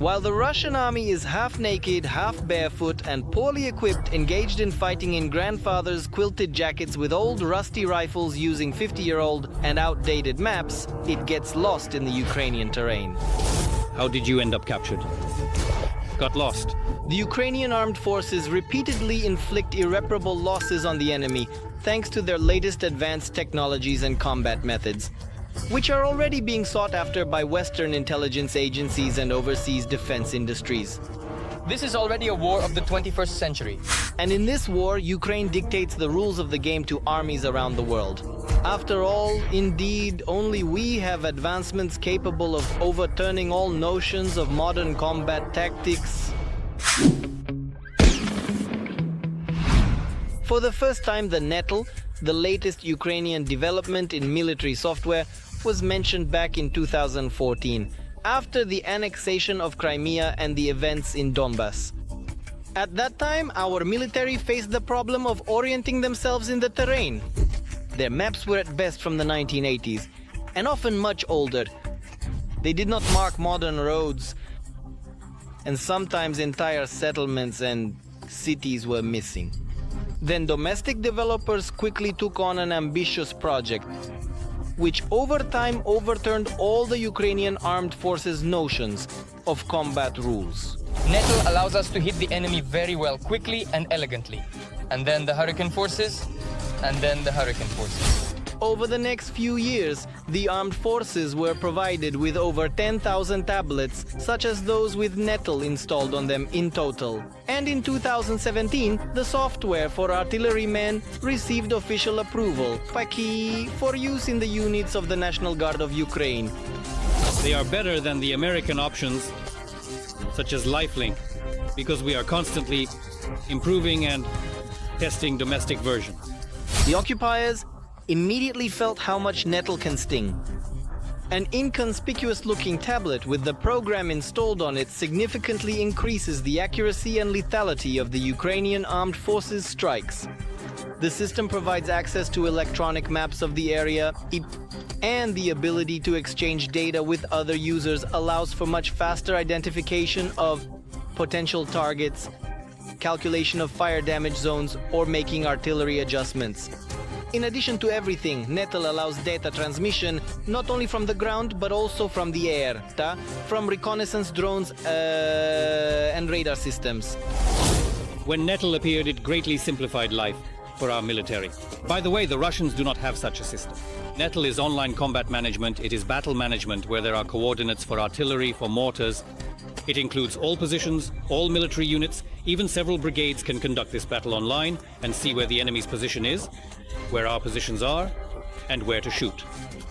While the Russian army is half naked, half barefoot, and poorly equipped, engaged in fighting in grandfather's quilted jackets with old rusty rifles using 50-year-old and outdated maps, it gets lost in the Ukrainian terrain. How did you end up captured? Got lost. The Ukrainian armed forces repeatedly inflict irreparable losses on the enemy, thanks to their latest advanced technologies and combat methods, which are already being sought after by Western intelligence agencies and overseas defense industries. This is already a war of the 21st century. And in this war, Ukraine dictates the rules of the game to armies around the world. After all, indeed, only we have advancements capable of overturning all notions of modern combat tactics. For the first time, the Nettle, the latest Ukrainian development in military software, was mentioned back in 2014, after the annexation of Crimea and the events in Donbass. At that time, our military faced the problem of orienting themselves in the terrain. Their maps were at best from the 1980s, and often much older. They did not mark modern roads, and sometimes entire settlements and cities were missing. Then domestic developers quickly took on an ambitious project, which over time overturned all the Ukrainian armed forces' notions of combat rules. Nettle allows us to hit the enemy very well, quickly and elegantly. And then the Hurricane forces, and then the Hurricane forces. Over the next few years, the armed forces were provided with over 10,000 tablets, such as those with Nettle installed on them in total. And in 2017, the software for artillerymen received official approval for use in the units of the National Guard of Ukraine. They are better than the American options, such as Lifelink, because we are constantly improving and testing domestic versions. The occupiers immediately felt how much Nettle can sting. An inconspicuous-looking tablet with the program installed on it significantly increases the accuracy and lethality of the Ukrainian armed forces' strikes. The system provides access to electronic maps of the area, and the ability to exchange data with other users allows for much faster identification of potential targets, calculation of fire damage zones, or making artillery adjustments. In addition to everything, Nettle allows data transmission not only from the ground but also from the air, from reconnaissance drones and radar systems. When Nettle appeared, it greatly simplified life for our military. By the way, the Russians do not have such a system. Nettle is online combat management, it is battle management where there are coordinates for artillery, for mortars. It includes all positions, all military units, even several brigades can conduct this battle online and see where the enemy's position is, where our positions are, and where to shoot.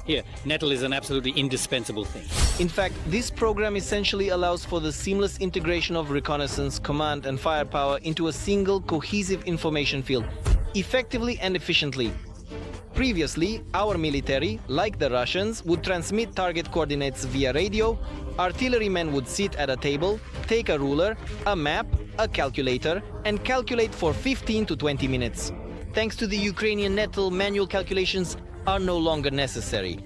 Here, Nettle is an absolutely indispensable thing. In fact, this program essentially allows for the seamless integration of reconnaissance, command, and firepower into a single cohesive information field, effectively and efficiently. Previously, our military, like the Russians, would transmit target coordinates via radio. Artillerymen would sit at a table, take a ruler, a map, a calculator, and calculate for 15 to 20 minutes. Thanks to the Ukrainian Nettle, manual calculations are no longer necessary.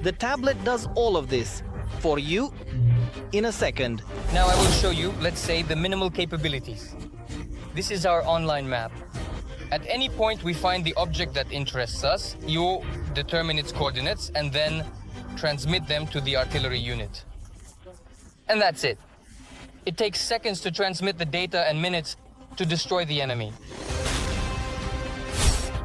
The tablet does all of this for you in a second. Now I will show you, let's say, the minimal capabilities. This is our online map. At any point we find the object that interests us, you determine its coordinates and then transmit them to the artillery unit. And that's it. It takes seconds to transmit the data and minutes to destroy the enemy.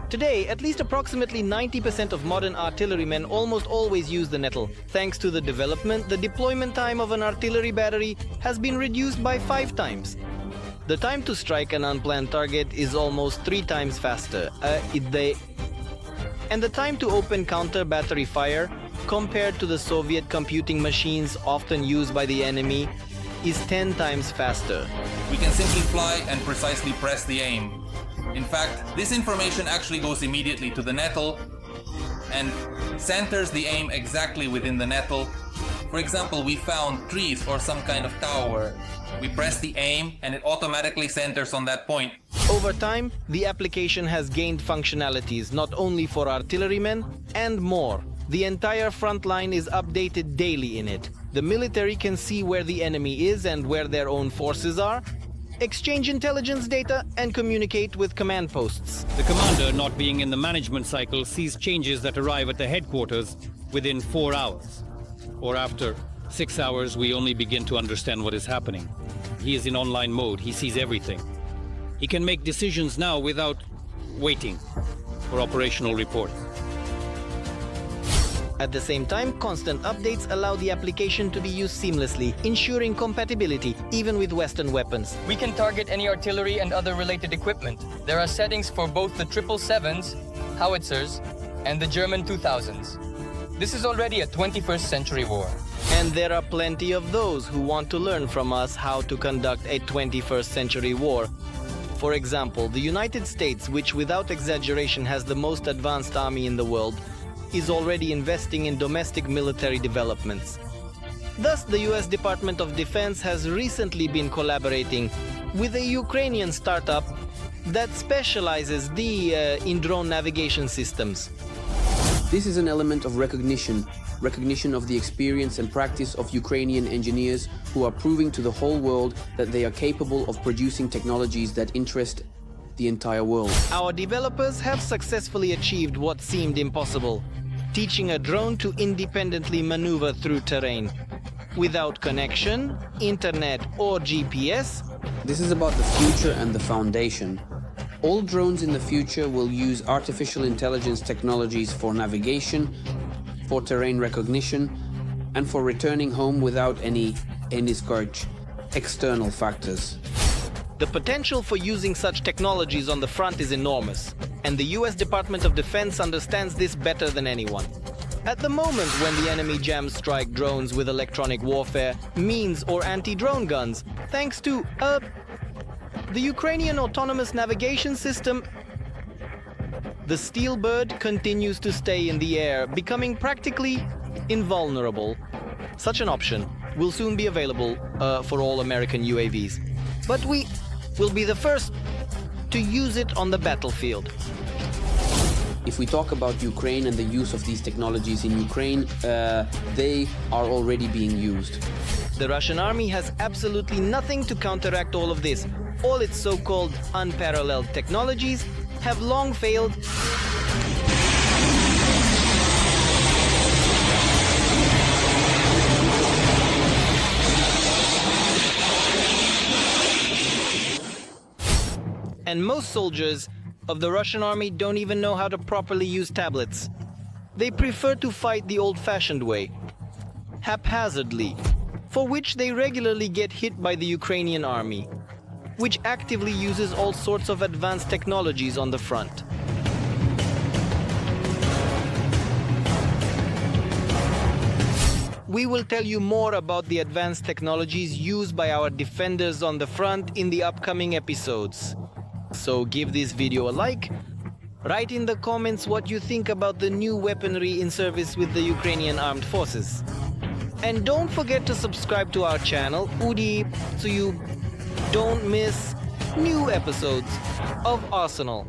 Today, at least approximately 90% of modern artillerymen almost always use the Nettle. Thanks to the development, the deployment time of an artillery battery has been reduced by 5 times. The time to strike an unplanned target is almost 3 times faster. And the time to open counter-battery fire, compared to the Soviet computing machines often used by the enemy, is 10 times faster. We can simply fly and precisely press the aim. In fact, this information actually goes immediately to the Nettle and centers the aim exactly within the Nettle. For example, we found trees or some kind of tower. We press the aim and it automatically centers on that point. Over time, the application has gained functionalities not only for artillerymen and more. The entire front line is updated daily in it. The military can see where the enemy is and where their own forces are, exchange intelligence data, and communicate with command posts. The commander, not being in the management cycle, sees changes that arrive at the headquarters within 4 hours. Or after 6 hours, we only begin to understand what is happening. He is in online mode, he sees everything. He can make decisions now without waiting for operational reports. At the same time, constant updates allow the application to be used seamlessly, ensuring compatibility even with Western weapons. We can target any artillery and other related equipment. There are settings for both the 777s, howitzers, and the German 2000s. This is already a 21st century war. And there are plenty of those who want to learn from us how to conduct a 21st century war. For example, the United States, which without exaggeration has the most advanced army in the world, is already investing in domestic military developments. Thus, the US Department of Defense has recently been collaborating with a Ukrainian startup that specializes in drone navigation systems. This is an element of recognition of the experience and practice of Ukrainian engineers who are proving to the whole world that they are capable of producing technologies that interest the entire world. Our developers have successfully achieved what seemed impossible, teaching a drone to independently maneuver through terrain. Without connection, internet, or GPS. This is about the future and the foundation. All drones in the future will use artificial intelligence technologies for navigation, for terrain recognition, and for returning home without any external factors. The potential for using such technologies on the front is enormous, and the US Department of Defense understands this better than anyone. At the moment, when the enemy jams strike drones with electronic warfare, means or anti-drone guns, thanks to the Ukrainian autonomous navigation system, the Steel Bird continues to stay in the air, becoming practically invulnerable. Such an option will soon be available for all American UAVs. But we will be the first to use it on the battlefield. If we talk about Ukraine and the use of these technologies in Ukraine, they are already being used. The Russian army has absolutely nothing to counteract all of this. All its so-called unparalleled technologies have long failed. And most soldiers of the Russian army don't even know how to properly use tablets. They prefer to fight the old-fashioned way, haphazardly, for which they regularly get hit by the Ukrainian army, which actively uses all sorts of advanced technologies on the front. We will tell you more about the advanced technologies used by our defenders on the front in the upcoming episodes. So give this video a like, write in the comments what you think about the new weaponry in service with the Ukrainian armed forces. And don't forget to subscribe to our channel, Udi, so you don't miss new episodes of Arsenal.